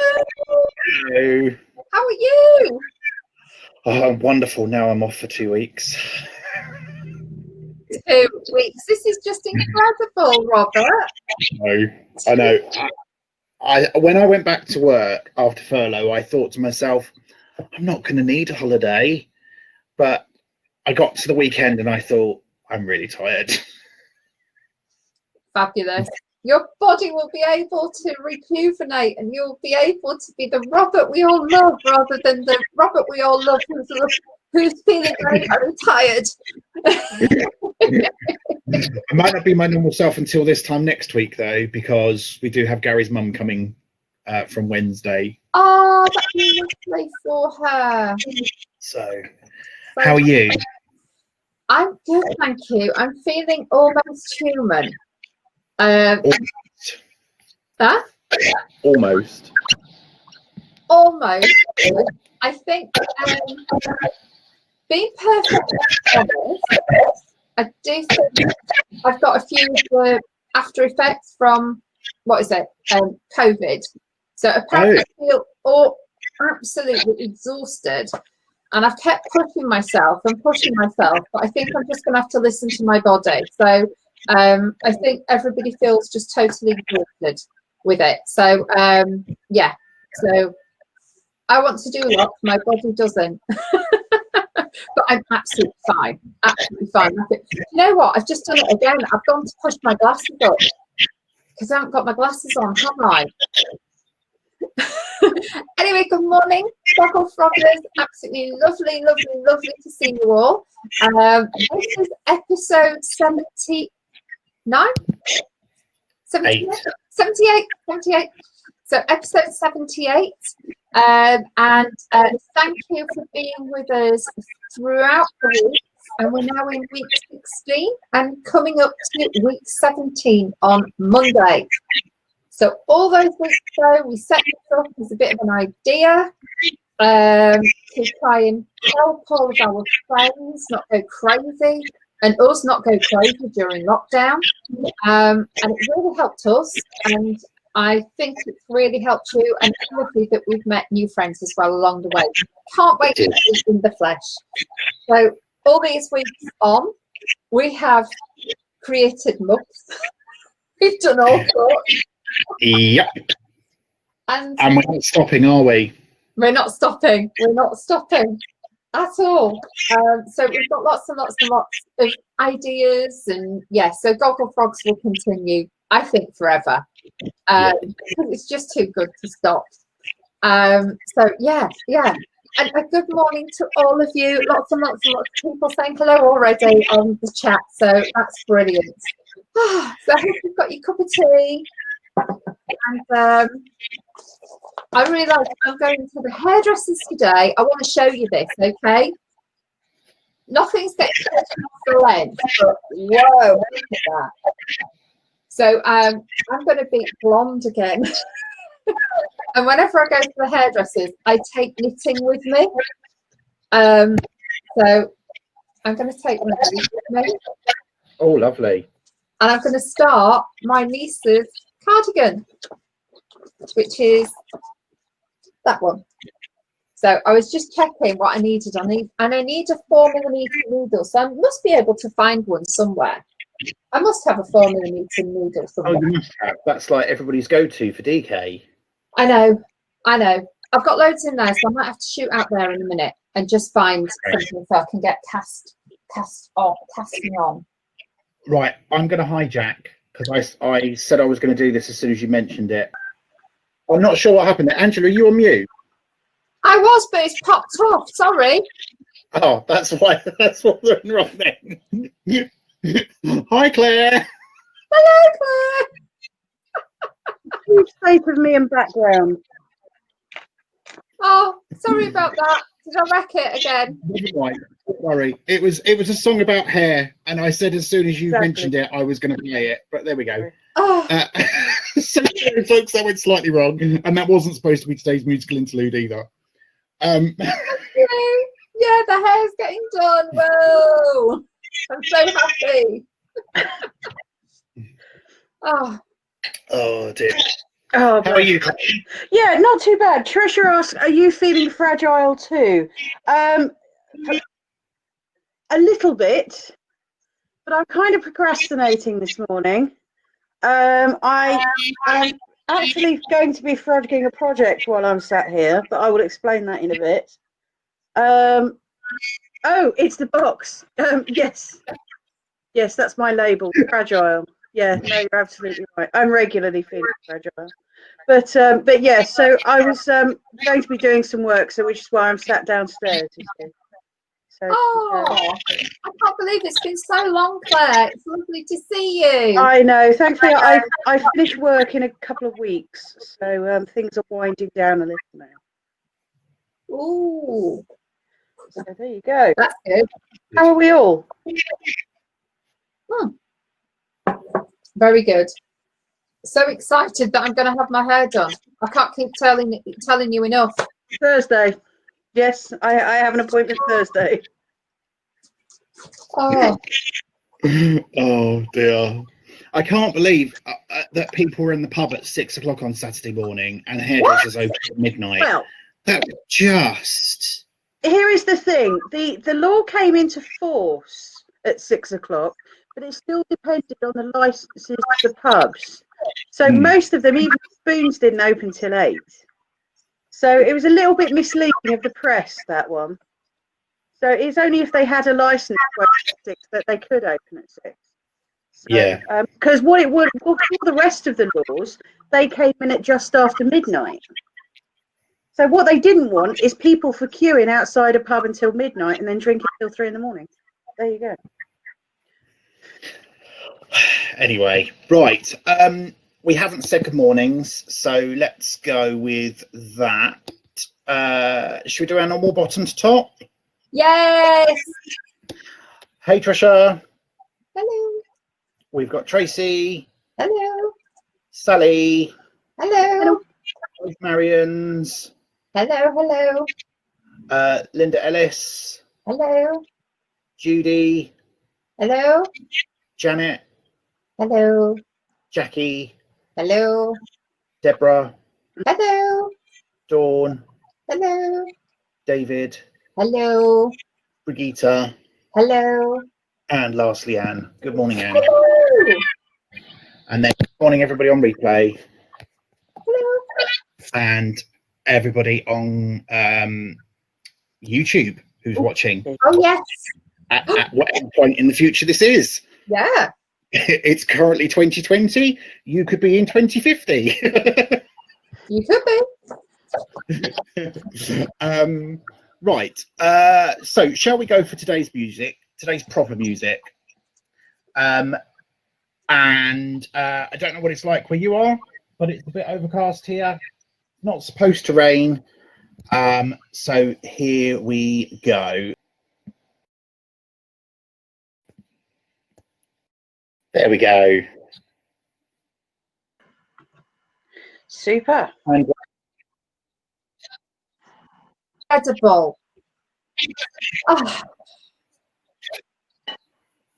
Hello. How are you? Oh, I'm wonderful. Now I'm off for 2 weeks. 2 weeks. This is just incredible, Robert. I know. When I went back to work after furlough, I thought to myself, I'm not going to need a holiday. But I got to the weekend and I thought, I'm really tired. Fabulous. Your body will be able to rejuvenate and you'll be able to be the Robert we all love rather than the Robert we all love who's feeling very, very tired. I might not be my normal self until this time next week, though, because we do have Gary's mum coming from Wednesday. Oh, that'd be lovely for her. So, how are you? I'm good, thank you. I'm feeling almost human. That? Almost. Almost. I think being perfectly honest, I do think I've got a few after effects from COVID. So apparently I feel absolutely exhausted. And I've kept pushing myself, but I think I'm just going to have to listen to my body. So I think everybody feels just totally exhausted with it. So yeah, so I want to do a lot, my body doesn't. But I'm absolutely fine. You know what? I've just done it again. I've gone to push my glasses up because I haven't got my glasses on, have I? Anyway, good morning, Gogglefrogs. Absolutely lovely to see you all. This is episode 79? 78. So episode 78. And thank you for being with us throughout the week. And we're now in week 16 and coming up to week 17 on Monday. So all those weeks ago, we set this up as a bit of an idea to try and help all of our friends not go crazy and us not go crazy during lockdown. And it really helped us. And I think it's really helped you, and it's lovely that we've met new friends as well along the way. Can't wait to see you in the flesh. So all these weeks on, we have created mugs. We've done all sorts. Yep. And we're not stopping, are we? We're not stopping at all. So we've got lots and lots of ideas, and so Gogglefrogs will continue, I think, forever. Because it's just too good to stop. So yeah. And a good morning to all of you. Lots and lots of people saying hello already on the chat, so that's brilliant. So I hope you've got your cup of tea. And I realise I'm going to the hairdressers today. I want to show you this, okay? Nothing's getting taken off the lens, but whoa, look at that. So I'm going to be blonde again. And whenever I go to the hairdressers, I take knitting with me. So I'm going to take one of these with me. Oh, lovely. And I'm going to start my niece's cardigan, which is that one. So I was just checking what I needed. I need a 4mm needle, so I must be able to find one somewhere. I must have a 4mm needle somewhere. Oh, you must have. That's like everybody's go-to for DK. I know. I've got loads in there, so I might have to shoot out there in a minute and just find something so I can get casting on. Right, I'm going to hijack because I said I was going to do this as soon as you mentioned it. I'm not sure what happened there. Angela, are you on mute? I was, but it's popped off. Sorry. Oh, that's why. That's what went wrong then. Hi, Claire. Hello, Claire. Huge state of me in background. Oh, sorry about that. Did I wreck it again? Right, don't worry. It was a song about hair, and I said as soon as you mentioned it, I was going to play it. But there we go. Oh. So sorry, folks, that went slightly wrong, and that wasn't supposed to be today's musical interlude either. Yeah, the hair's getting done. Whoa! I'm so happy. Oh dear. Oh, How are you? yeah, not too bad. Trisha asks, "Are you feeling fragile too?" A little bit, but I'm kind of procrastinating this morning. I am actually going to be frogging a project while I'm sat here, but I will explain that in a bit. Oh, it's the box. Yes, that's my label, fragile. Yeah, no, you're absolutely right. I'm regularly feeling fragile. But yeah, so I was going to be doing some work, so which is why I'm sat downstairs. You see. So, Oh, I can't believe it's been so long, Claire. It's lovely to see you. I know. Thankfully, I finish work in a couple of weeks, so things are winding down a little now. Ooh, So there you go. that's good. How are we all? Very good. So excited that I'm going to have my hair done. I can't keep telling you enough. Thursday. Yes, I have an appointment Thursday. Oh, Oh dear. I can't believe that people were in the pub at 6 o'clock on Saturday morning and hairdressers open at midnight. Well, That was just. here is the thing: the law came into force at 6 o'clock, but it still depended on the licenses of the pubs. So most of them, even Spoons, didn't open till 8. So it was a little bit misleading of the press, that one. So it's only if they had a license at 6 that they could open at 6. So, Yeah. because what it would, well, for the rest of the laws, they came in at just after midnight. So what they didn't want is people for queuing outside a pub until midnight and then drinking till 3 in the morning. There you go. Anyway, right. We haven't said good mornings, so let's go with that. Should we do our normal bottom to top? yes. Hey, Trisha. Hello. We've got Tracy. Hello. Sally. Hello. Hello. Marians. Hello. Linda Ellis. Hello. Judy. Hello. Janet. Hello. Jackie. Hello. Deborah. Hello. Dawn. Hello. David. Hello. Brigitte. Hello. And lastly, Anne. Good morning, Anne. Hello. And then good morning, everybody on replay. Hello. And everybody on YouTube who's watching. Oh, yes. At whatever point in the future this is. Yeah. It's currently 2020. You could be in 2050. You could be. Right. So shall we go for today's music? Today's proper music. And I don't know what it's like where you are, but it's a bit overcast here. Not supposed to rain. So here we go. There we go. Super. Incredible. Oh,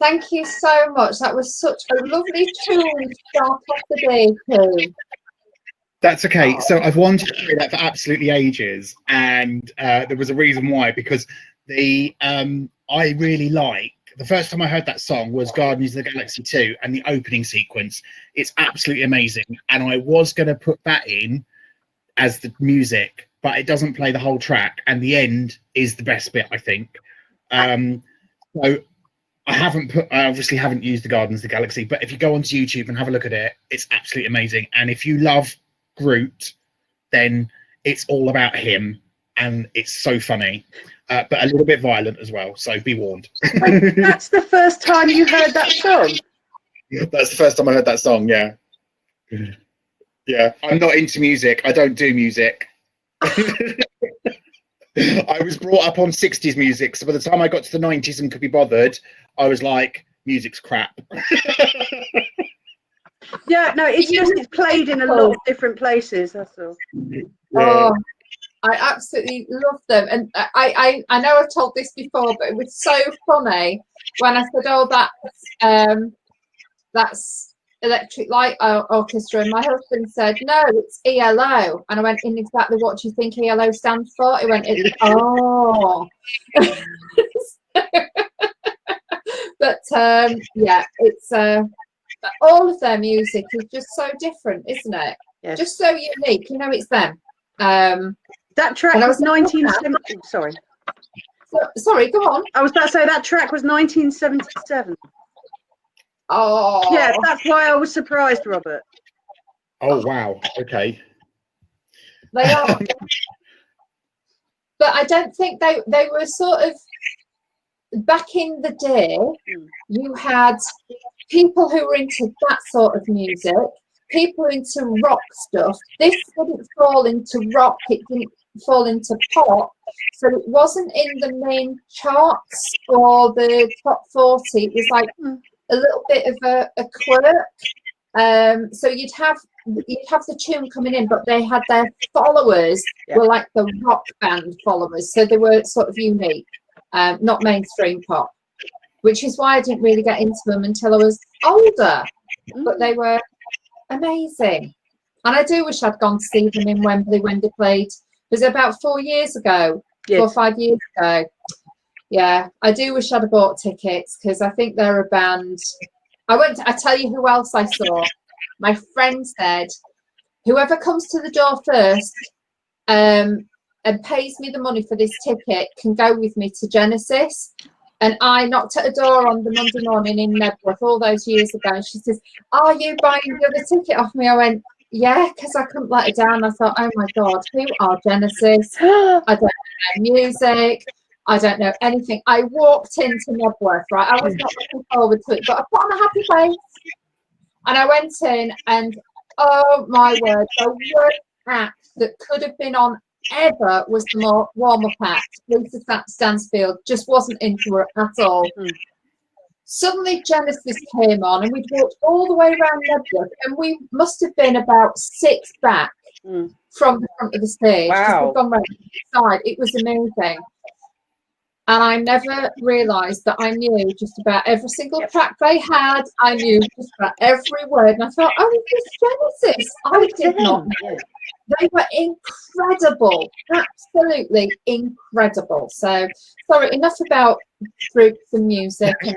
thank you so much. That was such a lovely tune to start off the day to. That's okay. So I've wanted to do that for absolutely ages, and there was a reason why. Because I really like the first time I heard that song was Guardians of the Galaxy 2, and the opening sequence. It's absolutely amazing, and I was going to put that in as the music, but it doesn't play the whole track, and the end is the best bit, I think. So I obviously haven't used the Guardians of the Galaxy, but if you go onto YouTube and have a look at it, it's absolutely amazing. And if you love Groot, then it's all about him, and it's so funny, but a little bit violent as well, so be warned. Wait, that's the first time you heard that song? That's the first time I heard that song. Yeah. I'm not into music. I don't do music. I was brought up on 60s music, so by the time I got to the 90s and could be bothered, I was like, music's crap. Yeah, no, it's just it's played in a lot of different places, that's all. Yeah. Oh, I absolutely love them. And I know I've told this before, but it was so funny when I said, oh, that's Electric Light Orchestra, and my husband said, no, it's ELO. And I went, in exactly what do you think ELO stands for? He went, oh. But yeah, it's all of their music is just so different, isn't it? Yes. Just so unique. You know, it's them. That track was 1970. Sorry. Sorry, go on. I was about to say that track was 1977. Oh. Yeah, that's why I was surprised, Robert. Oh, wow. Okay. They are. But I don't think they were sort of, back in the day, you had people who were into that sort of music, people into rock stuff. This didn't fall into rock, it didn't fall into pop, so it wasn't in the main charts or the top 40. It was like a little bit of a quirk. So you'd have the tune coming in, but they had their followers were like the rock band followers, so they were sort of unique, not mainstream pop, which is why I didn't really get into them until I was older. But they were amazing, and I do wish I'd gone to see them in Wembley when they played. It was about 4 years ago, 4 or 5 years ago. Yeah, I do wish I'd have bought tickets, because I think they're a band. I tell you who else I saw. My friend said, whoever comes to the door first and pays me the money for this ticket can go with me to Genesis. And I knocked at a door on the Monday morning in Nebworth all those years ago. And she says, are you buying the other ticket off me? I went, yeah, because I couldn't let her down. I thought, oh my God, who are Genesis? I don't know their music. I don't know anything. I walked into Nebworth, right? I was not looking forward to it, but I put on a happy face. And I went in, and oh my word, the worst act that could have been on ever was the warm-up act. Lisa Stansfield just wasn't into her at all. Suddenly Genesis came on, and we'd walked all the way around Nebworth, and we must have been about 6 back from the front of the stage. Wow. We'd gone round the side. It was amazing. And I never realised that I knew just about every single track they had. I knew just about every word. And I thought, oh, it's Genesis. I did not know. They were incredible. Absolutely incredible. So, sorry, enough about groups and music. And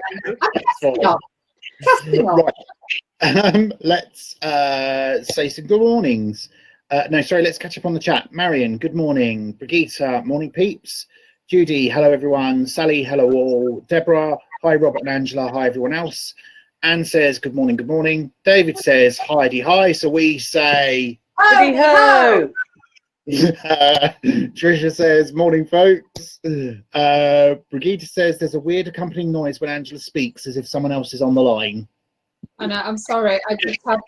casting on. Right. Let's say some good mornings. No, sorry, let's catch up on the chat. Marion, good morning. Brigitte, morning peeps. Judy, hello everyone. Sally, hello all. Deborah, hi Robert and Angela, hi everyone else. Anne says, good morning, good morning. David says, hi. So we say, ho. Tricia says, morning folks. Brigitte says, there's a weird accompanying noise when Angela speaks, as if someone else is on the line. I know, I'm sorry. I just have.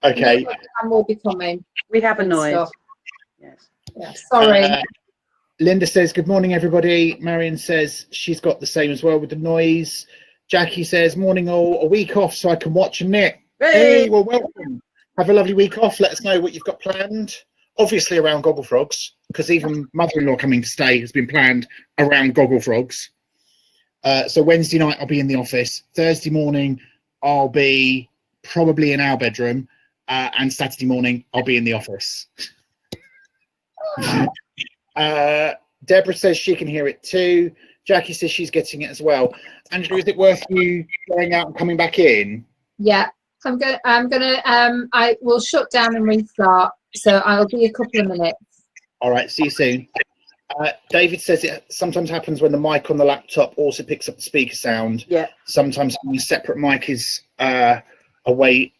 Okay. And will be coming. We have a noise. Yes. Yeah, sorry. Linda says, good morning, everybody. Marion says she's got the same as well with the noise. Jackie says, morning all. A week off so I can watch a knit. Hey, well, welcome. Have a lovely week off. Let us know what you've got planned. Obviously around Gogglefrogs, because even mother-in-law coming to stay has been planned around Gogglefrogs. So Wednesday night I'll be in the office. Thursday morning I'll be probably in our bedroom. And Saturday morning I'll be in the office. Deborah says she can hear it too. Jackie says she's getting it as well. Angela, is it worth you going out and coming back in? Yeah, I will shut down and restart, so I'll be a couple of minutes. All right, see you soon. David says it sometimes happens when the mic on the laptop also picks up the speaker sound. Yeah. Sometimes a separate mic is away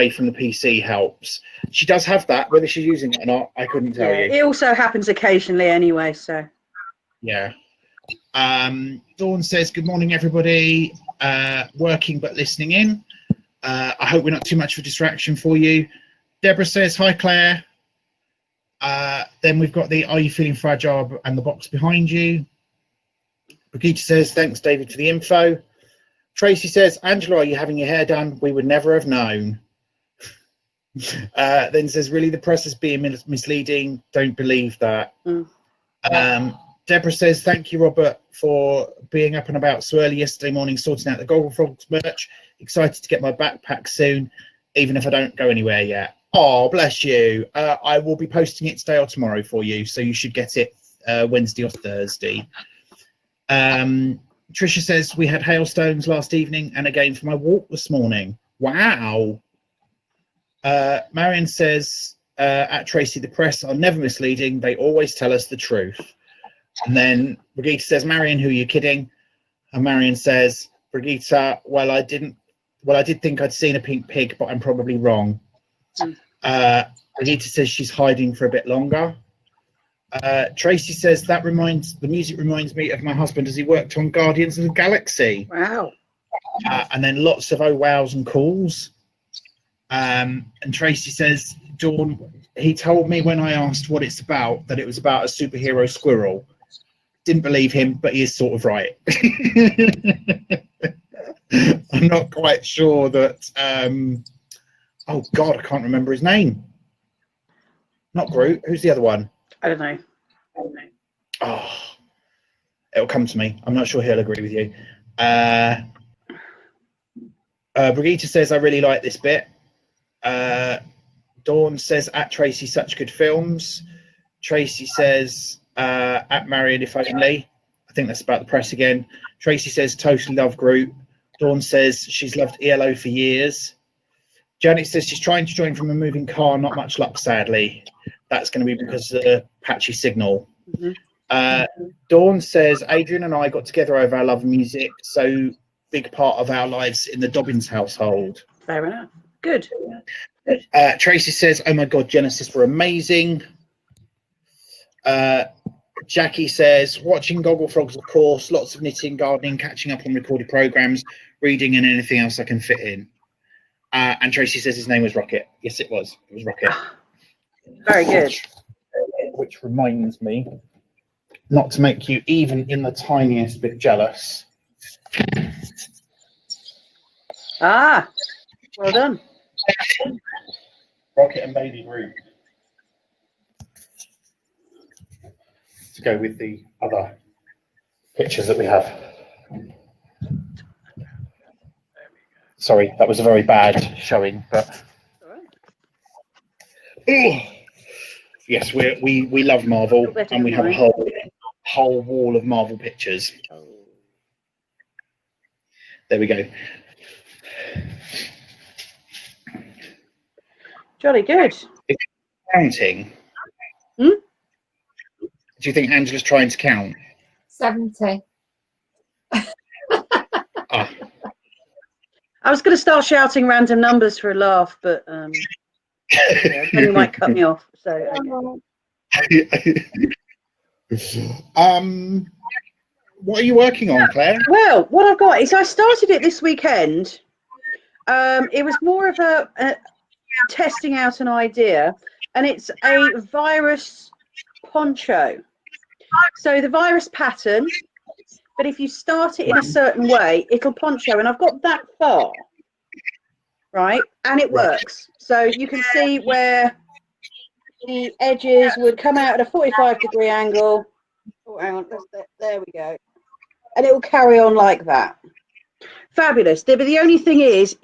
from the PC helps. She does have that. Whether she's using it or not, I couldn't tell you. It also happens occasionally anyway, so. Yeah. Dawn says, good morning, everybody. Working but listening in. I hope we're not too much of a distraction for you. Deborah says, hi, Claire. Then we've got the Are You Feeling Fragile and the box behind you. Brigitte says, thanks, David, for the info. Tracy says, Angela, are you having your hair done? We would never have known. Then says, really, the press is being misleading. Don't believe that. Deborah says, thank you, Robert, for being up and about so early yesterday morning, sorting out the Gogglefrogs merch. Excited to get my backpack soon, even if I don't go anywhere yet. Oh, bless you. I will be posting it today or tomorrow for you, so you should get it Wednesday or Thursday. Tricia says, we had hailstones last evening and again for my walk this morning. Wow. Marion says, at Tracy, the press are never misleading. They always tell us the truth. And then Brigitte says, Marion, who are you kidding? And Marion says, Brigitte, well, I did think I'd seen a pink pig, but I'm probably wrong. Brigitte says she's hiding for a bit longer. Tracy says the music reminds me of my husband as he worked on Guardians of the Galaxy. Wow. And then lots of oh wows and calls. And Tracy says, Dawn, he told me when I asked what it's about that it was about a superhero squirrel. Didn't believe him, but he is sort of right. I'm not quite sure that oh god, I can't remember his name. Not Groot. Who's the other one? I don't know. Oh, it'll come to me. I'm not sure he'll agree with you. Brigitte says, I really like this bit. Dawn says, at Tracy, such good films. Tracy says, at Marion, if only. I think that's about the press again. Tracy says, totally love Groot. Dawn says she's loved ELO for years. Janet says she's trying to join from a moving car. Not much luck, sadly. That's going to be because of the patchy signal. Dawn says, Adrian and I got together over our love of music. So big part of our lives in the Dobbins household. Fair enough. Good. Tracy says, oh my God, Genesis were amazing. Jackie says, watching Gogglefrogs, of course, lots of knitting, gardening, catching up on recorded programs, reading and anything else I can fit in. And Tracy says his name was Rocket. Yes, it was. It was Rocket. Very good. Which reminds me, not to make you even in the tiniest bit jealous. Ah, well done. Rocket and Baby Groot. To go with the other pictures that we have. Sorry, that was a very bad showing, but yes, we love Marvel, and we have a whole wall of Marvel pictures. There we go. Jolly good. Counting. Do you think Angela's trying to count? 70. Ah. I was going to start shouting random numbers for a laugh, but then you might cut me off. So. What are you working on, Claire? Well, what I've got is I started it this weekend. It was more of a testing out an idea, and it's a virus poncho. So the virus pattern, but if you start it in a certain way, it'll poncho, and I've got that far, right? And it works. So you can see where the edges would come out at a 45-degree angle. Oh, hang on, there we go. And it will carry on like that. Fabulous. But the only thing is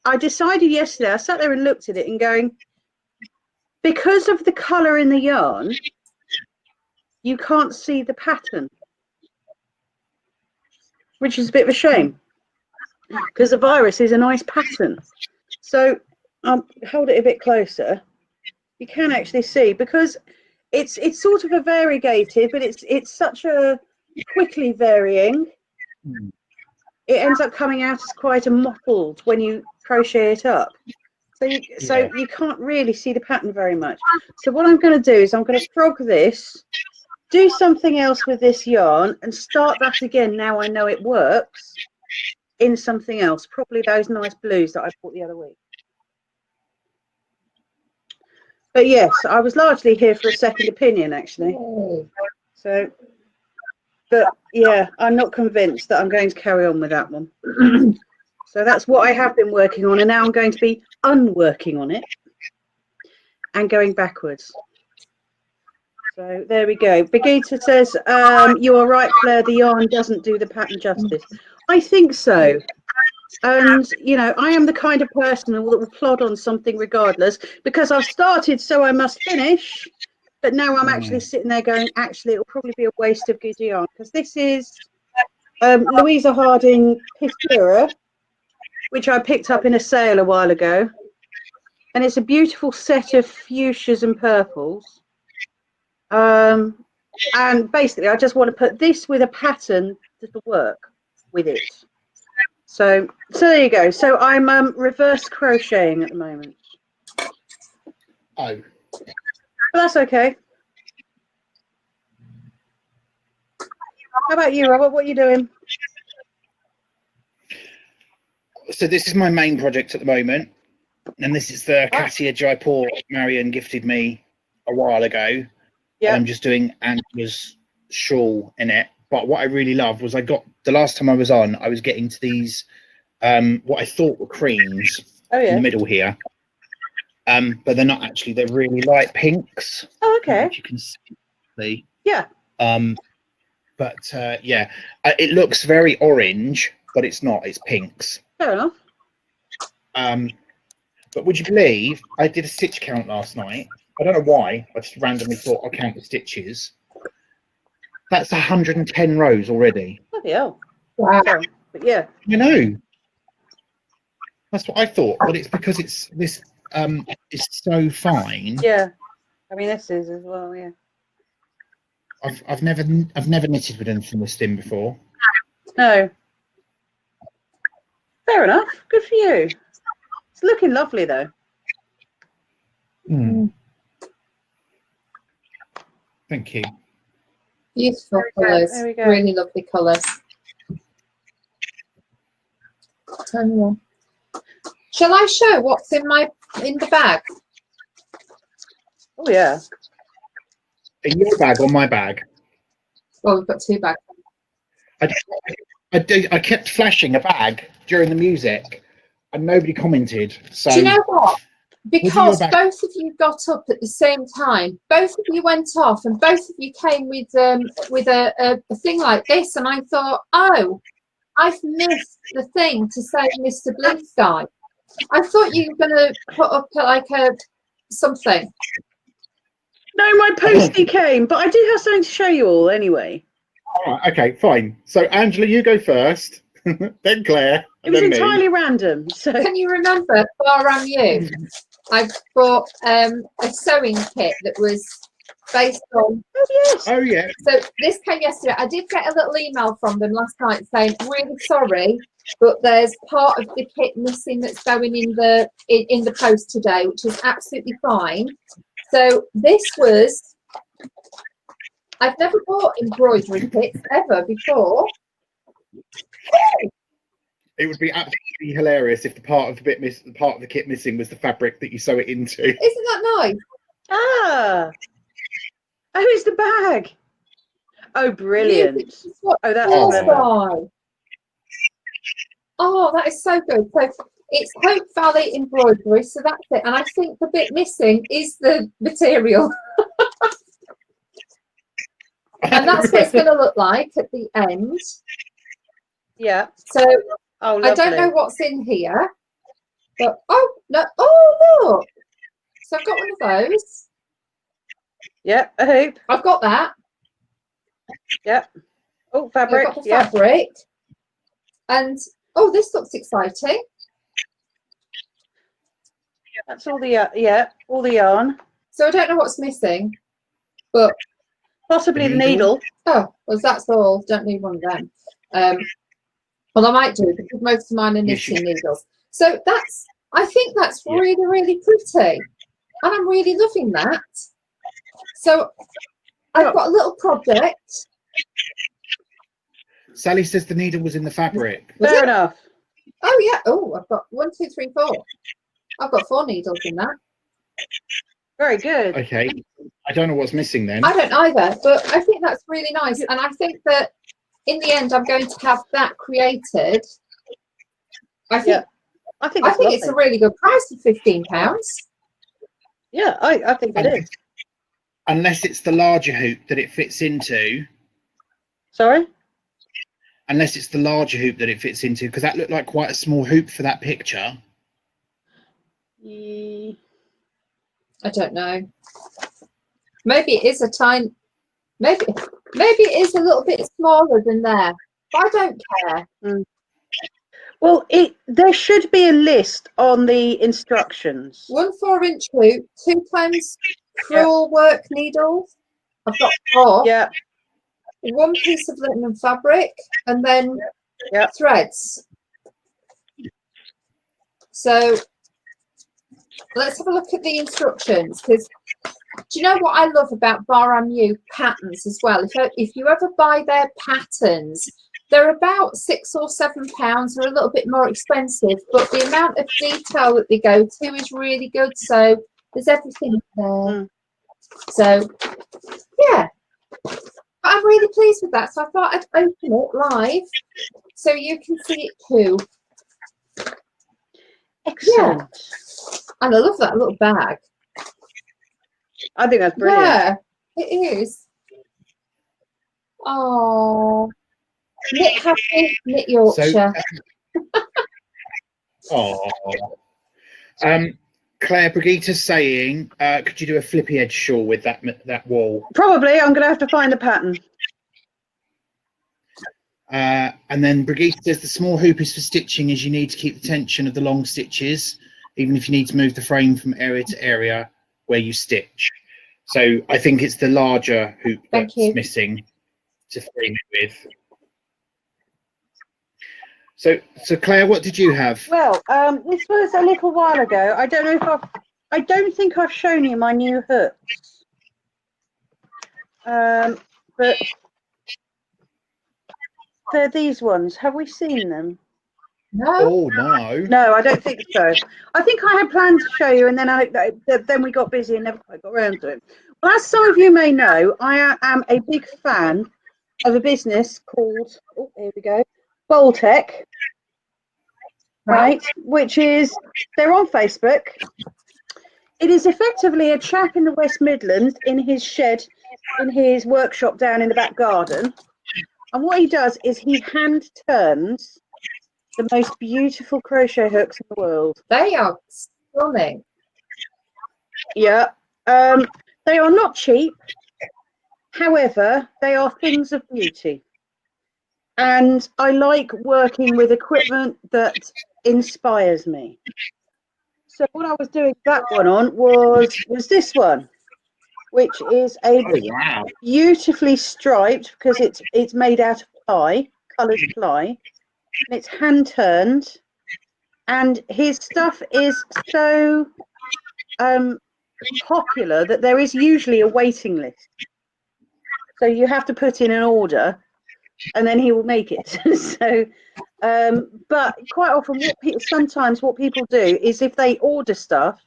I decided yesterday, I sat there and looked at it and going, because of the colour in the yarn, you can't see the pattern, which is a bit of a shame because the virus is a nice pattern. So hold it a bit closer. You can actually see, because it's sort of a variegated, but it's such a quickly varying. It ends up coming out as quite a mottled when you crochet it up. So you can't really see the pattern very much. So what I'm going to do is I'm going to frog this, do something else with this yarn, and start that again. Now I know it works in something else, probably those nice blues that I bought the other week. But yes, I was largely here for a second opinion, actually. So, but yeah, I'm not convinced that I'm going to carry on with that one. So that's what I have been working on, and now I'm going to be unworking on it and going backwards. So there we go. Begita says, you are right, Claire, the yarn doesn't do the pattern justice. I think so. And, you know, I am the kind of person that will plod on something regardless, because I've started, so I must finish. But now I'm actually sitting there going, actually, it'll probably be a waste of good yarn, because this is Louisa Harding Pithura, which I picked up in a sale a while ago. And it's a beautiful set of fuchsias and purples. And basically, I just want to put this with a pattern that'll work with it. So there you go. So I'm reverse crocheting at the moment. Oh. But that's okay. How about you, Robert? What are you doing? So this is my main project at the moment, and this is the Cassia Jaipur Marion gifted me a while ago. Yeah. I'm just doing Angela's shawl in it. But what I really loved was the last time I was on, I was getting to these what I thought were creams in the middle here. But they're not actually, they're really light pinks. Oh, okay. Which you can see. Yeah. But yeah, it looks very orange, but it's not, it's pinks. Fair enough. But would you believe I did a stitch count last night? I don't know why. I just randomly thought I'll count the stitches. That's 110 rows already. Bloody hell. Wow. But yeah. You know. That's what I thought, but it's because it's this it's so fine. Yeah. I mean, this is as well, yeah. I've never knitted with anything this thin before. No. Fair enough. Good for you. It's looking lovely though. Thank you. Beautiful colours. There we go. Really lovely colours. Shall I show what's in the bag? Oh yeah. In your bag or my bag? Well, we've got two bags. I kept flashing a bag during the music, and nobody commented. So do you know what? Because both of you got up at the same time, both of you went off, and both of you came with a thing like this, and I thought, oh, I've missed the thing to say Mr. Blue Sky. I thought you were going to put up like something. No, my postie came, but I do have something to show you all anyway. All right, okay, fine. So Angela, you go first, then Claire. It was entirely random. So can you remember, bar and you? I bought a sewing kit that was based on. Oh yes. Oh yeah. So this came yesterday. I did get a little email from them last night saying, "Really sorry, but there's part of the kit missing that's going in the post today," which is absolutely fine. So this was. I've never bought embroidery kits ever before. It would be absolutely hilarious if the part of the kit missing was the fabric that you sew it into. Isn't that nice? Ah. Oh, it's the bag. Oh, brilliant. Oh, that's clever. Oh, that is so good. So it's Hope Valley embroidery, so that's it. And I think the bit missing is the material. And that's what it's going to look like at the end. Yeah. So I don't know what's in here, but oh no! Oh look! So I've got one of those. Yep, a hoop. I've got that. Yep. Oh, fabric. I've got the fabric. And oh, this looks exciting. That's all the all the yarn. So I don't know what's missing, but possibly the needle. Oh, well, that's all. Don't need one of them. Well, I might do because most of mine are knitting needles. So I think that's really, really pretty, and I'm really loving that. So I've got a little project. Sally says the needle was in the fabric. Fair enough. Oh yeah. Oh, I've got 1, 2, 3, 4. I've got 4 needles in that. Very good. Okay. I don't know what's missing then. I don't either, but I think that's really nice, and I think that in the end I'm going to have that created. I think it's a really good price for £15. Yeah, I think it is. unless it's the larger hoop that it fits into. Sorry? Unless it's the larger hoop that it fits into, because that looked like quite a small hoop for that picture. I don't know. Maybe it is a tiny. Maybe it is a little bit smaller than there. But I don't care. Well, there should be a list on the instructions. 1 4-inch hoop, 2 times crewel work needles. I've got 4. Yeah. 1 piece of linen fabric, and then threads. So let's have a look at the instructions, because do you know what I love about Baramu patterns as well? If you ever buy their patterns, they're about £6 or £7. They're a little bit more expensive, but the amount of detail that they go to is really good. So there's everything there. So yeah, but I'm really pleased with that. So I thought I'd open it live so you can see it too. Excellent. Yeah. And I love that little bag. I think that's brilliant. Yeah, it is. Oh, knit happy, knit Yorkshire. Claire, Brigitta's saying, could you do a flippy edge shawl with that wool? Probably. I'm going to have to find the pattern. And then Brigitte says the small hoop is for stitching, as you need to keep the tension of the long stitches, even if you need to move the frame from area to area where you stitch. So I think it's the larger hoop that's missing to frame it with. So Claire, what did you have? Well, this was a little while ago. I don't think I've shown you my new hooks. But they're these ones. Have we seen them? No. Oh no. No, I don't think so. I think I had planned to show you, and then we got busy and never quite got around to it. Well, as some of you may know, I am a big fan of a business called, oh, here we go, Boltec, right? Which is, they're on Facebook. It is effectively a chap in the West Midlands in his shed, in his workshop down in the back garden. And what he does is he hand turns the most beautiful crochet hooks in the world. They are stunning. Yeah. They are not cheap. However, they are things of beauty. And I like working with equipment that inspires me. So what I was doing that one on was this one, which is a beautifully striped, because it's made out of ply, coloured ply, and it's hand turned. And his stuff is so popular that there is usually a waiting list. So you have to put in an order, and then he will make it. So, but quite often, sometimes what people do is if they order stuff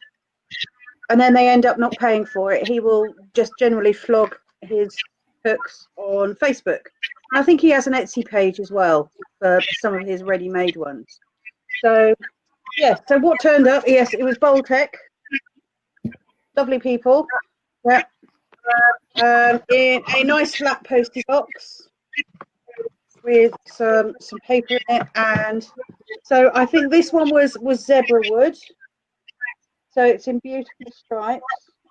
and then they end up not paying for it, he will just generally flog his hooks on Facebook. And I think he has an Etsy page as well for some of his ready-made ones. So, yeah. So what turned up? Yes, it was Boltec. Lovely people. Yeah. In a nice flat postie box with some paper in it, and so I think this one was zebra wood. So it's in beautiful stripes,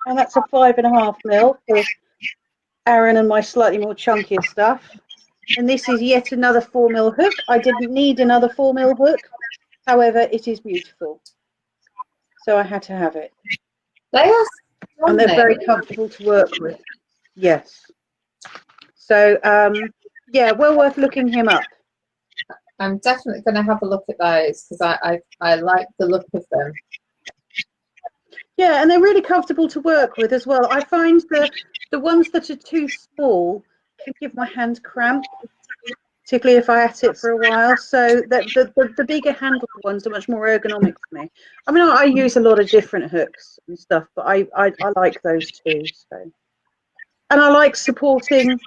and that's a 5.5 mil for Aaron and my slightly more chunkier stuff. And this is yet another 4 mil hook. I didn't need another 4 mil hook, however, it is beautiful, so I had to have it. They are stunning. And they're very comfortable to work with. Yes. So yeah, well worth looking him up. I'm definitely going to have a look at those, because I like the look of them. Yeah, and they're really comfortable to work with as well. I find the ones that are too small can give my hand cramp, particularly if I at it for a while. So the bigger handled ones are much more ergonomic for me. I mean, I use a lot of different hooks and stuff, but I like those too. So, and I like supporting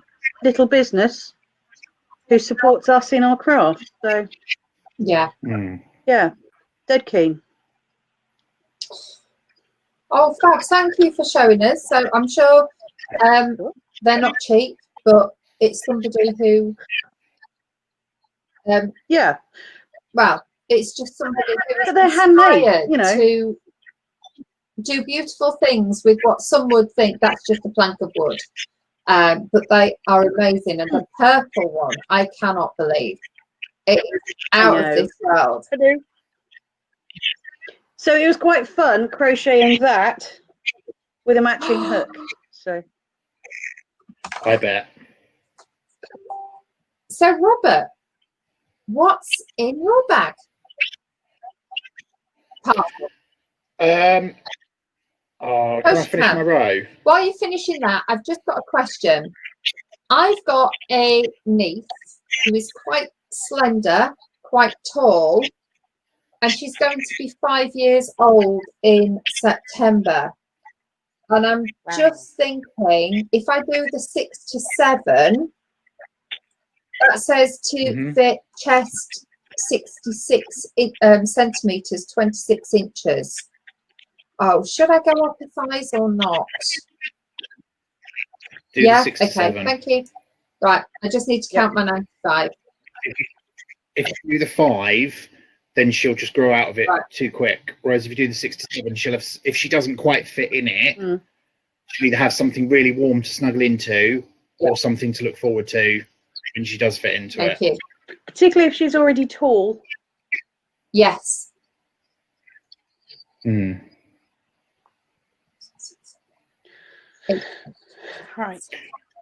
little business who supports us in our craft. So yeah, yeah, dead keen. Oh, Fab, thank you for showing us. So I'm sure They're not cheap, but it's somebody who, Yeah, well, it's just somebody who but is they're handmade, inspired you know. to do beautiful things with what some would think that's just a plank of wood. But they are amazing. And the purple one, I cannot believe. It is out of this world. I do. So it was quite fun crocheting that with a matching hook. So I bet. So, Robert, what's in your bag? Can I finish my row? While you're finishing that, I've just got a question. I've got a niece who is quite slender, quite tall, and she's going to be 5 years old in September. And I'm just thinking, if I do the 6 to 7, that says to fit chest 66 centimeters, 26 inches. Oh, should I go up a size or not? Do the 6 to 7. Thank you. Right, I just need to count my 95. If you do the 5, then she'll just grow out of it too quick. Whereas if you do the 6 to 7, she'll have, if she doesn't quite fit in it, she'll either have something really warm to snuggle into or something to look forward to when she does fit into it. Thank you. particularly if she's already tall. Yes. Right.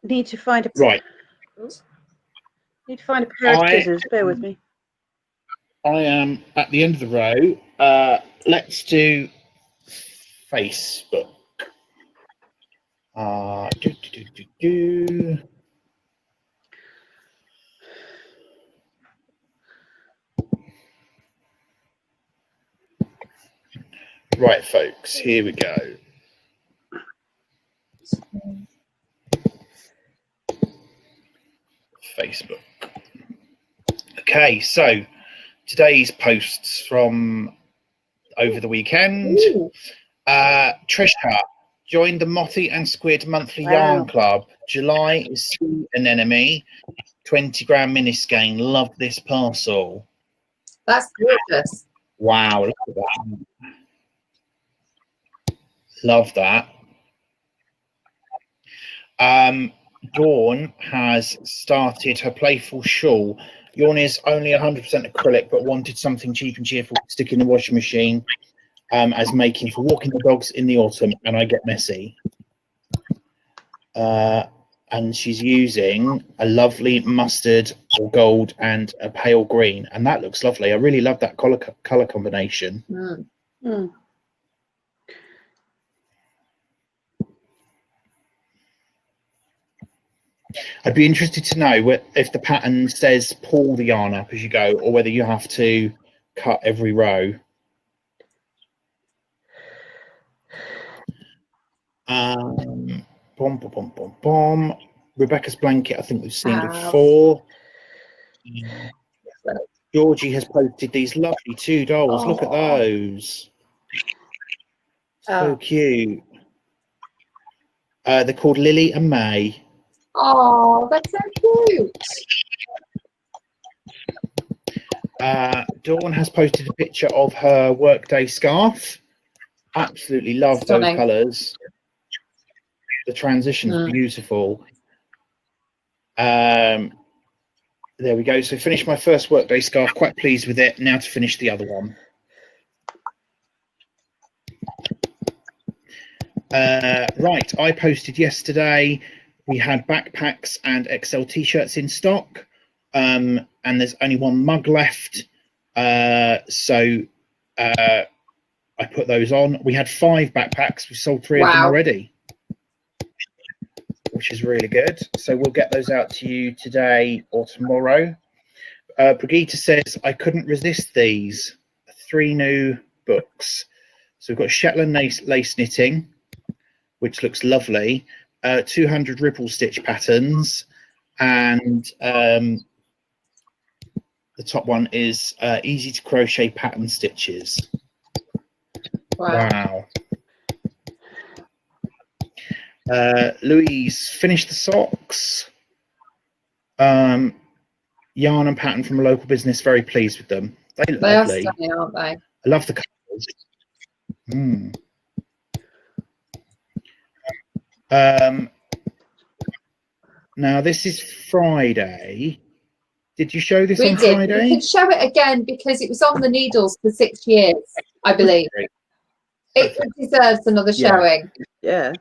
Need to find a Right. Need to find a pair of scissors. Bear with me. I am at the end of the row. Let's do Facebook. Right, folks, here we go. Facebook. Okay, so today's posts from over the weekend. Trisha joined the Mothy and Squid monthly yarn club. July is sea anemone, 20 gram mini skein. Love this parcel. That's gorgeous. Wow, look at that. Love that. Dawn has started her playful shawl. Yawn is only 100% acrylic, but wanted something cheap and cheerful to stick in the washing machine as making for walking the dogs in the autumn, and I get messy. And she's using a lovely mustard or gold and a pale green, and that looks lovely. I really love that color combination. I'd be interested to know if the pattern says pull the yarn up as you go, or whether you have to cut every row. Rebecca's blanket, I think we've seen before. Georgie has posted these lovely 2 dolls. Look at those. So cute. They're called Lily and May. Oh, that's so cute. Dawn has posted a picture of her workday scarf. Absolutely love those colours. The transition's beautiful. There we go. So finished my first workday scarf. Quite pleased with it. Now to finish the other one. Right, I posted yesterday. We had backpacks and XL t-shirts in stock, and there's only one mug left. So I put those on. We had 5 backpacks. We sold 3 of them already, which is really good. So we'll get those out to you today or tomorrow. Brigitte says, I couldn't resist these 3 new books. So we've got Shetland lace knitting, which looks lovely. 200 ripple stitch patterns, and the top one is easy to crochet pattern stitches. Wow. Louise, finished the socks. Yarn and pattern from a local business. Very pleased with them. They look They lovely. are stunning, aren't they? I love the colours. Now this is Friday. Did you show this on Friday? We could show it again because it was on the needles for 6 years, I believe. It deserves another showing. Yeah.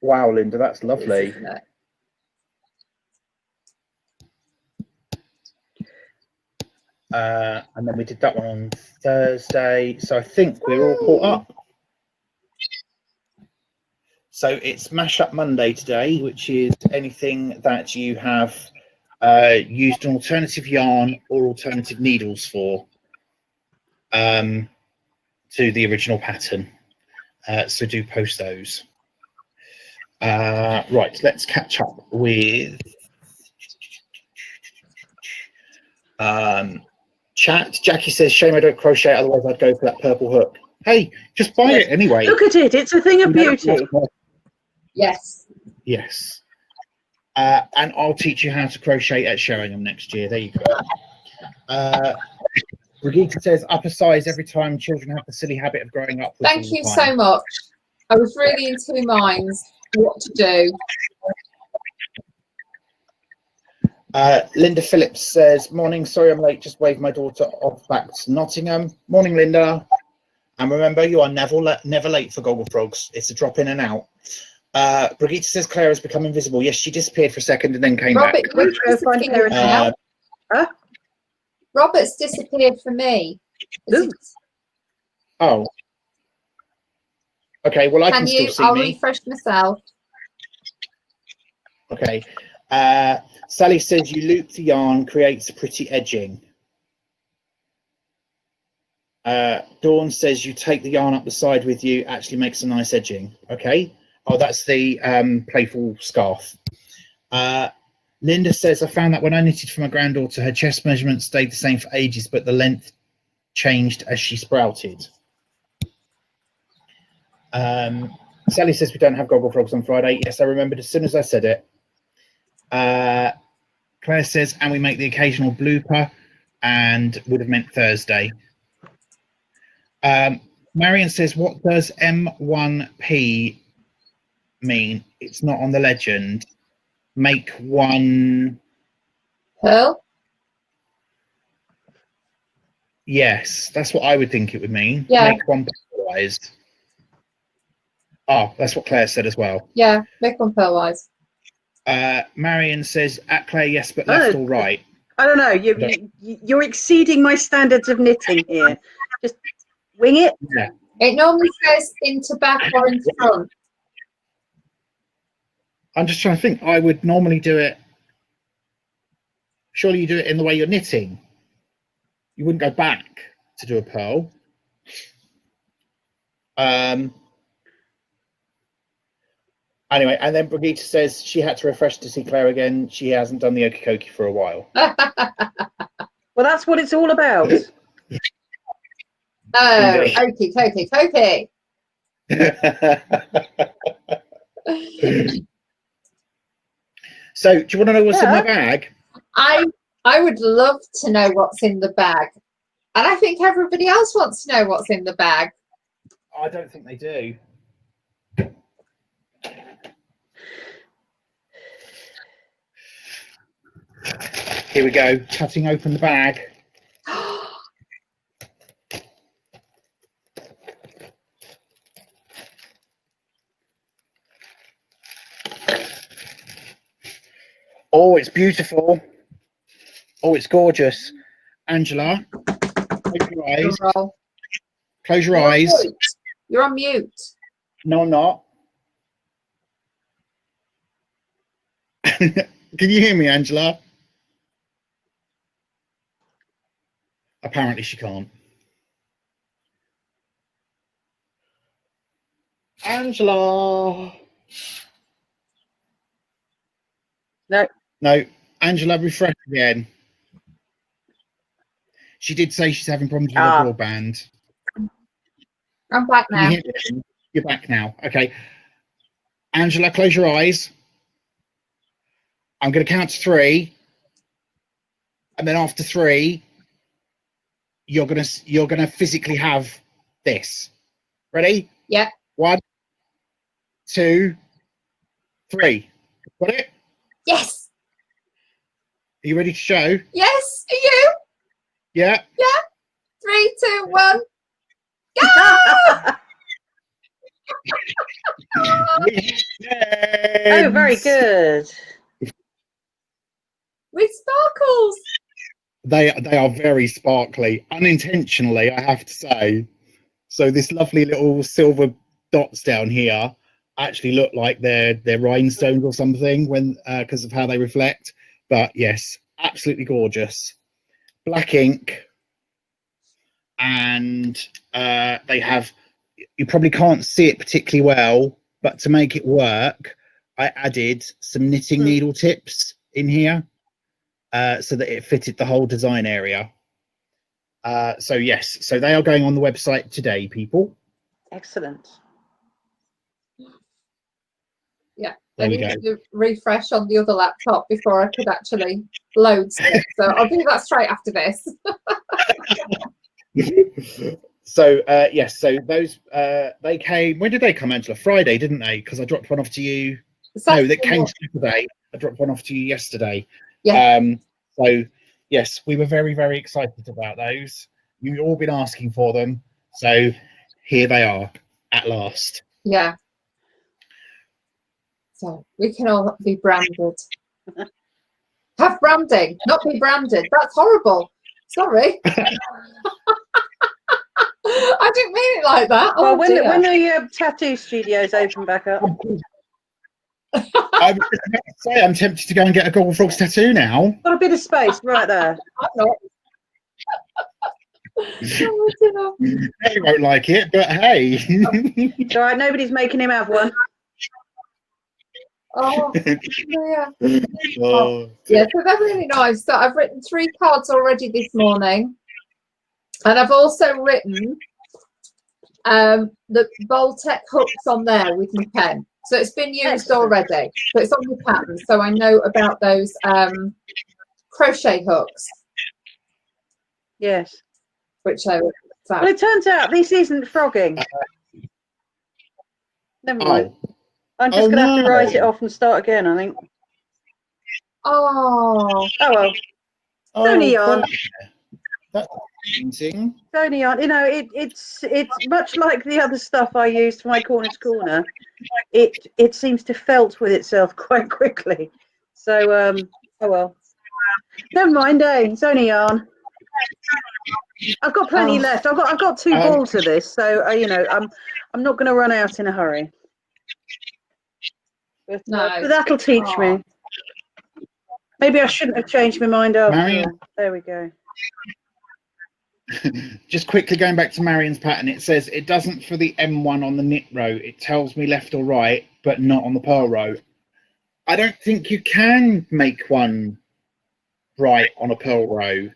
Wow, Linda, that's lovely. And then we did that one on Thursday. So I think we're all caught up. So it's Mashup Monday today, which is anything that you have used an alternative yarn or alternative needles for to the original pattern. So do post those. Right, let's catch up with chat. Jackie says, shame I don't crochet, otherwise I'd go for that purple hook. Hey, just buy it anyway. Look at it, it's a thing of beauty. Yes. Yes. And I'll teach you how to crochet at Sheringham next year. There you go. Brigitte says, upper size every time. Children have the silly habit of growing up. Thank you so much. I was really in two minds what to do. Linda Phillips says, morning, sorry I'm late, just waved my daughter off back to Nottingham. Morning, Linda. And remember, you are never late for Gogglefrogs. It's a drop in and out. Brigitte says Claire has become invisible. Yes, she disappeared for a second and then came back. Robert's disappeared for me. Oh. Okay, well, I can still see I'll me. refresh myself. Okay. Sally says you loop the yarn, creates pretty edging. Dawn says you take the yarn up the side with you, actually makes a nice edging. Okay. Oh, that's the playful scarf. Linda says, I found that when I knitted for my granddaughter, her chest measurement stayed the same for ages, but the length changed as she sprouted. Sally says we don't have Gogglefrogs on Friday. Yes, I remembered as soon as I said it. Claire says, and we make the occasional blooper, and would have meant Thursday. Marion says, what does M1P mean? It's not on the legend. Make one pearl. Yes, that's what I would think it would mean. Yeah. Make one pearlized. Oh, that's what Claire said as well. Yeah, make one pearlized. Marion says, at Claire, yes, but left or right. I don't know. You're exceeding my standards of knitting here. Just wing it. Yeah. It normally says into back or into front. I'm just trying to think. I would normally do it. Surely you do it in the way you're knitting. You wouldn't go back to do a purl. Anyway, and then Brigitte says she had to refresh to see Claire again. She hasn't done the okie dokie for a while. Well, that's what it's all about. Oh, okie dokie. So, do you want to know what's in my bag? I would love to know what's in the bag. And I think everybody else wants to know what's in the bag. I don't think they do. Here we go, cutting open the bag. Oh, it's beautiful. Oh, it's gorgeous. Angela, close your eyes. Close your eyes. You're on mute. No, I'm not. Can you hear me, Angela? Apparently she can't. Angela. No, Angela, refresh again. She did say she's having problems with her broadband. I'm back now. Can you hear me? You're back now. Okay. Angela, close your eyes. I'm going to count to 3. And then after 3, you're gonna physically have this. Ready? Yeah. 1, 2, 3. Got it? Yes. Are you ready to show? Yes. Are you? Yeah. Yeah. 3, 2, 1. Go! Oh, very good. With sparkles. They are very sparkly, unintentionally, I have to say. So this lovely little silver dots down here actually look like they're rhinestones or something when because of how they reflect. But yes, absolutely gorgeous. Black ink, and they have. You probably can't see it particularly well, but to make it work, I added some knitting needle tips in here so that it fitted the whole design area. So yes, so they are going on the website today, people. Excellent. Yeah, There I we needed go. to refresh on the other laptop before I could actually load stuff. So I'll do that straight after this. So yes, so those they came. When did they come, Angela? Friday, didn't they? Because I dropped one off to you. No, that came today. I dropped one off to you yesterday. Yeah. So yes, we were very, very excited about those. You've all been asking for them, so here they are at last. Yeah. So we can all be branded. Have branding, not be branded. That's horrible. Sorry. I didn't mean it like that. Well, Oh, when dear. the tattoo studios open back up. I was just about to say, I'm tempted to go and get a Gogglefrogs tattoo now. Got a bit of space right there. I'm not. Oh, dear. He won't like it, but hey. It's all right, nobody's making him have one. Oh, dear. Oh, Yeah, so they're really nice. So I've written 3 cards already this morning, and I've also written the Voltec hooks on there with my pen. So it's been used Excellent. already. So it's on the pattern. So I know about those crochet hooks, Yes. which I Well, it turns out this isn't frogging. Never mind. I'm just going to have to write it off and start again, I think. Oh. Oh, well. It's only yarn. That's amazing. It's only yarn. You know, it's much like the other stuff I used for my corner to corner. It seems to felt with itself quite quickly. So, oh well. Never mind, eh? It's only yarn. I've got plenty left. I've got 2 balls of this, so you know, I'm not going to run out in a hurry. But, but that'll teach me. Maybe I shouldn't have changed my mind after all. There we go. Just quickly going back to Marion's pattern, it says it doesn't for the M1 on the knit row. It tells me left or right, but not on the purl row. I don't think you can make one right on a purl row.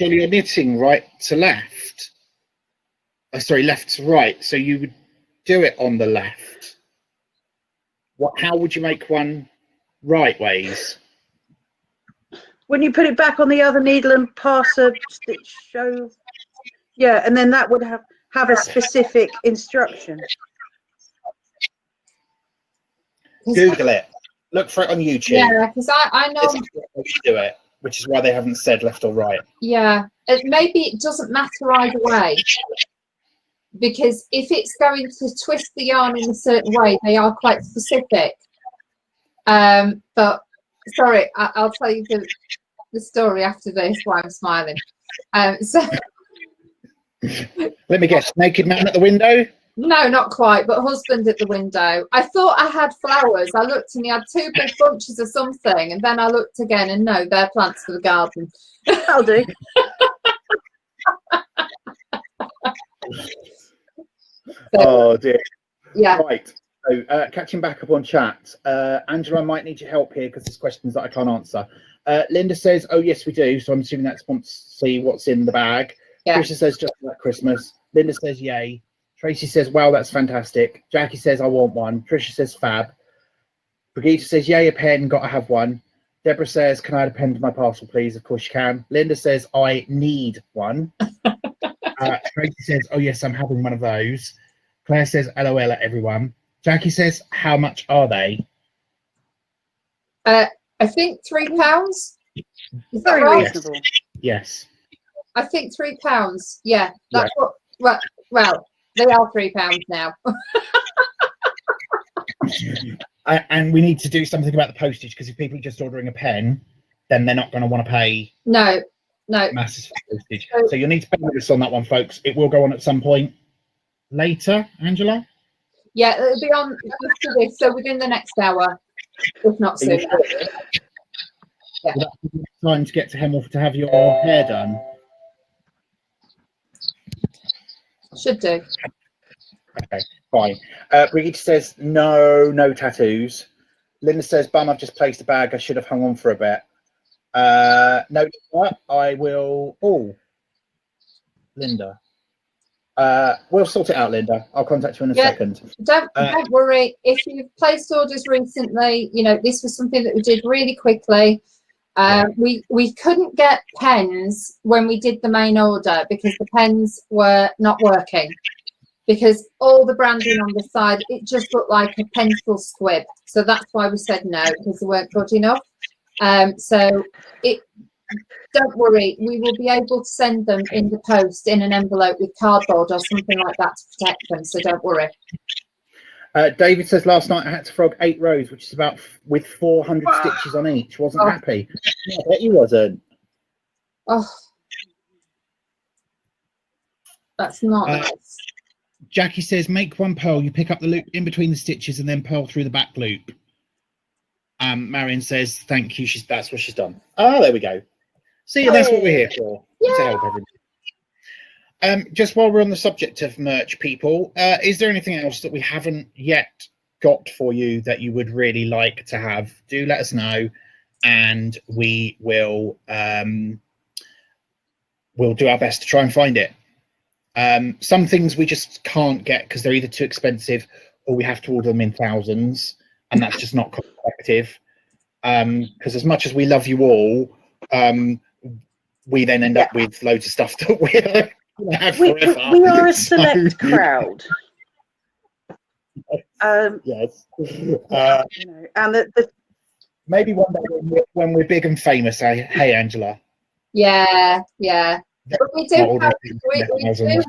Surely you're knitting right to left. Sorry, left to right. So you would do it on the left. How would you make one right ways? When you put it back on the other needle and pass a stitch show, yeah, and then that would have a specific instruction. Google it. Look for it on YouTube. Yeah, because I know you do it, which is why they haven't said left or right. Yeah, maybe it doesn't matter either way, because if it's going to twist the yarn in a certain way, they are quite specific. But sorry, I'll tell you the story after this. Why I'm smiling. So let me guess, naked man at the window? No, not quite, but husband at the window. I thought I had flowers. I looked and he had 2 big bunches of something, and then I looked again and no, they're plants for the garden. That'll do. Oh dear. Yeah. Right. So catching back up on chat, Angela, I might need your help here because there's questions that I can't answer. Linda says, "Oh yes, we do." So I'm assuming that's wants to see what's in the bag. Yeah. Trisha says, "Just like Christmas." Linda says, "Yay." Tracy says, wow, that's fantastic. Jackie says, I want one. Trisha says, fab. Brigitte says, yay, a pen, got to have one. Deborah says, can I add a pen to my parcel, please? Of course you can. Linda says, I need one. Tracy says, oh, yes, I'm having one of those. Claire says, LOL at everyone. Jackie says, how much are they? I think £3. Is that Very right? reasonable. Yes. I think £3. Yeah, that's what. Well, they are £3 now. And we need to do something about the postage, because if people are just ordering a pen, then they're not going to want to pay No. masses for postage. So you'll need to pay us on that one, folks. It will go on at some point later, Angela. Yeah, it'll be on after this, so within the next hour, if not sooner. Yeah. Will that give you time to get to Hemel to have your hair done? Should do. Okay, fine. Brigitte says, no tattoos. Linda says, bum, I've just placed a bag. I should have hung on for a bit. No, I will. Oh, Linda. We'll sort it out, Linda. I'll contact you in a second. Don't worry. If you've placed orders recently, you know, this was something that we did really quickly. We couldn't get pens when we did the main order because the pens were not working, because all the branding on the side, it just looked like a pencil squib. So that's why we said no, because they weren't good enough. Don't worry, we will be able to send them in the post in an envelope with cardboard or something like that to protect them, so don't worry. David says, last night I had to frog 8 rows, which is about with 400 stitches on each. Wasn't happy. Yeah, I bet you wasn't. Oh, that's not nice. Jackie says, make one purl. You pick up the loop in between the stitches and then purl through the back loop. Marion says, thank you. That's what she's done. Oh, there we go. See, that's what we're here for. To help everybody. Just while we're on the subject of merch, people, is there anything else that we haven't yet got for you that you would really like to have? Do let us know, and we will we'll do our best to try and find it. Some things we just can't get because they're either too expensive or we have to order them in thousands, and that's just not cost effective. Because as much as we love you all, we then end up with loads of stuff that we have forever. We are a select crowd. Yes. You know, and the maybe one day when we're big and famous, hey Angela. Yeah. But we do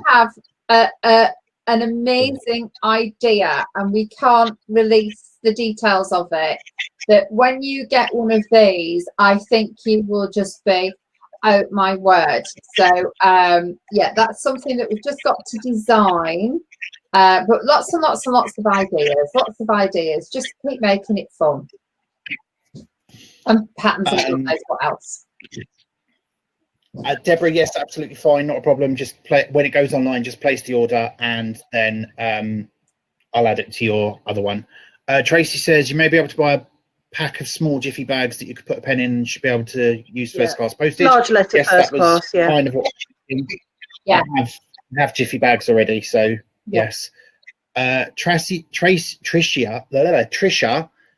have an amazing idea, and we can't release the details of it. That when you get one of these, I think you will just be, oh my word. So yeah, that's something that we've just got to design. But lots and lots and lots of ideas. Just keep making it fun. And patterns and what else. Deborah, yes, absolutely fine, not a problem. Just play when it goes online. Just place the order, and then I'll add it to your other one. Tracy says you may be able to buy a pack of small jiffy bags that you could put a pen in and should be able to use first class postage. Large letter first class, yeah. Kind of what I have jiffy bags already, so yes. Trisha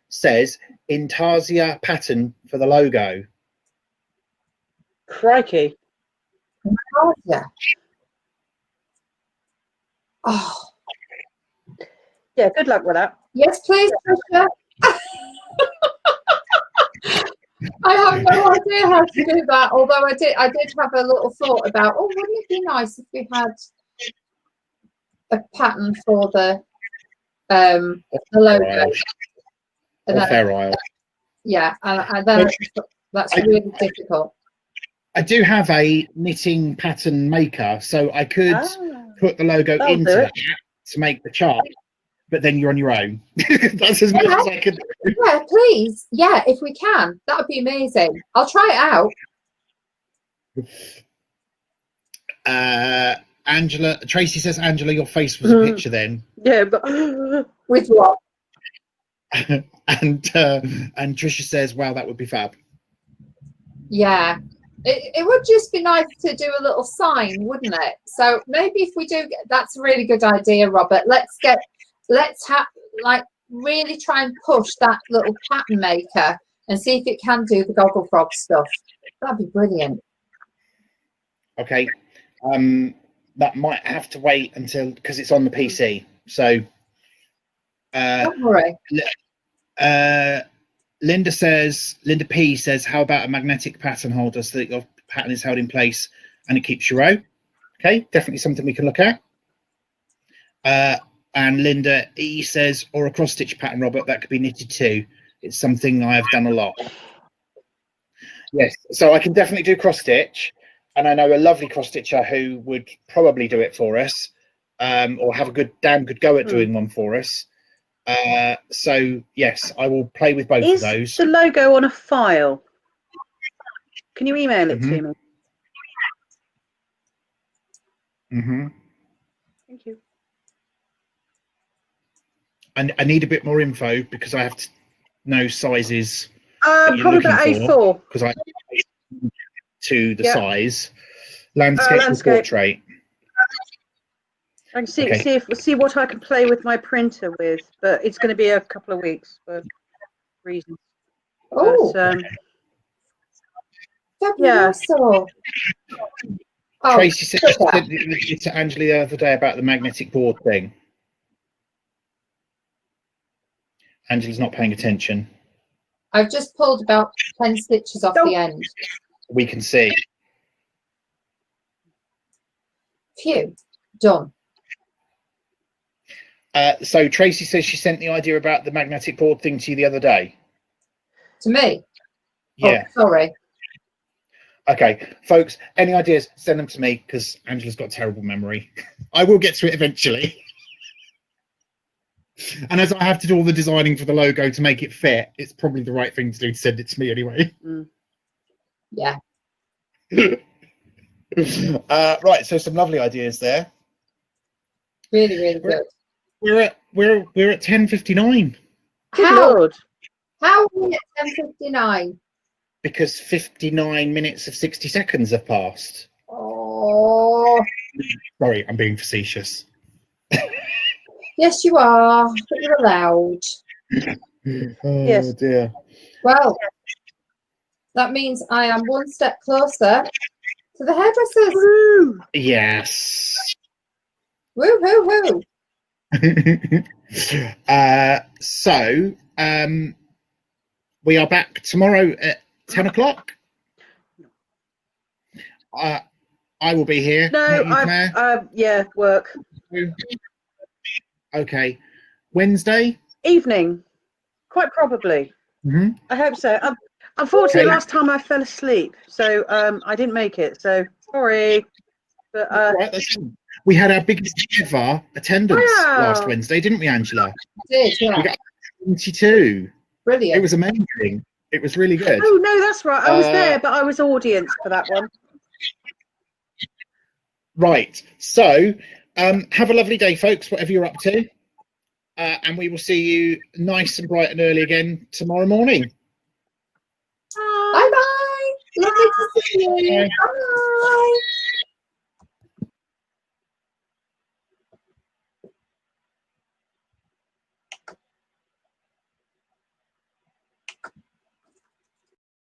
says Intarsia pattern for the logo. Crikey. Oh, yeah. Oh. Yeah, good luck with that. Yes, please, Trisha. I have no idea how to do that, although I did have a little thought about, wouldn't it be nice if we had a pattern for the logo? Fair Isle. Yeah, and then that's really difficult. I do have a knitting pattern maker, so I could put the logo into that to make the chart, but then you're on your own. That's as much as I could do. Yeah, please. Yeah, if we can, that would be amazing. I'll try it out. Angela, Tracy says, Angela, your face was a picture then. Yeah, but with what? And Trisha says, wow, that would be fab. Yeah. It would just be nice to do a little sign, wouldn't it? So maybe if we do, that's a really good idea, Robert. Let's have like really try and push that little pattern maker and see if it can do the Gogglefrog stuff. That'd be brilliant. Okay. That might have to wait until, because it's on the PC. So Don't worry. Linda P says, how about a magnetic pattern holder so that your pattern is held in place and it keeps your row? Okay, definitely something we can look at. And Linda E says, or a cross stitch pattern, Robert, that could be knitted too. It's something I have done a lot. Yes, so I can definitely do cross stitch, and I know a lovely cross stitcher who would probably do it for us, or have a damn good go at doing one for us. So yes, I will play with both of those. Is the logo on a file? Can you email it to me? Thank you. And I need a bit more info because I have to know sizes. Probably about A4. Because I to the size landscape or portrait. I can see what I can play with my printer with, but it's going to be a couple of weeks for reasons. Oh, yeah. Tracy said to Angela the other day about the magnetic board thing. Angela's not paying attention. I've just pulled about 10 stitches off the end. We can see. Phew, done. So Tracy says she sent the idea about the magnetic board thing to you the other day. To me? Yeah. Oh, sorry. Okay, folks, any ideas, send them to me because Angela's got a terrible memory. I will get to it eventually. And as I have to do all the designing for the logo to make it fit, it's probably the right thing to do to send it to me anyway. Yeah. Right, so some lovely ideas there. Really, really good. We're at 10:59. Lord. How are we at 10:59? Because 59 minutes of 60 seconds have passed. Oh. Sorry, I'm being facetious. Yes, you are. But you're allowed. Oh, yes. Dear. Well, that means I am one step closer to the hairdressers. Woo! Yes. Woo, woo, woo. So we are back tomorrow at 10 o'clock. I will be here. No, yeah, work. Okay. Wednesday? Evening. Quite probably. I hope so. Unfortunately, last time I fell asleep, so I didn't make it. So sorry. But right, we had our biggest ever attendance last Wednesday, didn't we, Angela? We did, yeah. We got 22. Brilliant. It was amazing. It was really good. Oh no, that's right. I was there, but I was audience for that one. Right. So have a lovely day, folks, whatever you're up to. And we will see you nice and bright and early again tomorrow morning. Bye-bye. Lovely to see you. Bye.